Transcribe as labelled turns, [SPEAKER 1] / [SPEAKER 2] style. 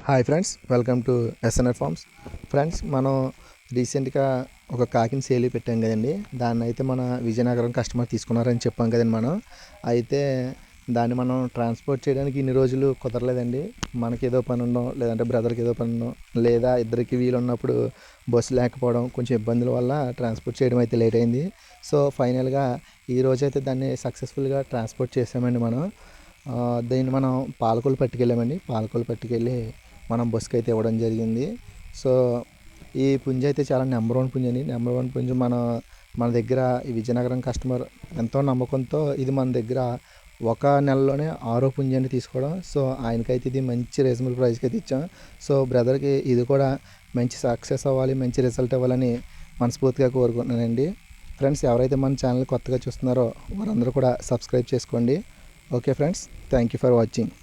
[SPEAKER 1] Hi friends, welcome to SNR farms. Friends, మనం రీసెంట్గా ఒక కాకిని సేల్ పెట్టాం కదండి. దాన్ని అయితే మన విజయనగరం కస్టమర్ తీసుకున్నారని చెప్పాం కదండి. మనం అయితే దాన్ని మనం ట్రాన్స్పోర్ట్ చేయడానికి ఇన్ని రోజులు కుదరలేదండి. మనకి ఏదో పని ఉండడం, లేదంటే బ్రదర్కి ఏదో పని ఉండడం, లేదా ఇద్దరికి వీలు ఉన్నప్పుడు బస్సు లేకపోవడం, కొంచెం ఇబ్బందుల వల్ల ట్రాన్స్పోర్ట్ చేయడం అయితే లేట్ అయింది. సో ఫైనల్గా ఈరోజైతే దాన్ని సక్సెస్ఫుల్గా ట్రాన్స్పోర్ట్ చేసామండి. దీన్ని మనం పాలకొల్లు పట్టుకెళ్ళామండి. పాలకొల్లు పట్టుకెళ్ళి మనం బస్కి అయితే ఇవ్వడం జరిగింది. సో ఈ పుంజ అయితే చాలా నెంబర్ వన్ పుంజ అండి. నెంబర్ వన్ పుంజ మన దగ్గర ఈ విజయనగరం కస్టమర్ ఎంతో నమ్మకంతో ఇది మన దగ్గర ఒక నెలలోనే 6వ పుంజ అండి తీసుకోవడం. సో ఆయనకైతే ఇది మంచి రీజనబుల్ ప్రైస్కి అయితే ఇచ్చాం. సో బ్రదర్కి ఇది కూడా మంచి సక్సెస్ అవ్వాలి, మంచి రిజల్ట్ ఇవ్వాలని మనస్ఫూర్తిగా కోరుకుంటున్నానండి. ఫ్రెండ్స్, ఎవరైతే మన ఛానల్ కొత్తగా చూస్తున్నారో వారందరూ కూడా సబ్స్క్రైబ్ చేసుకోండి. Okay friends, thank you for watching.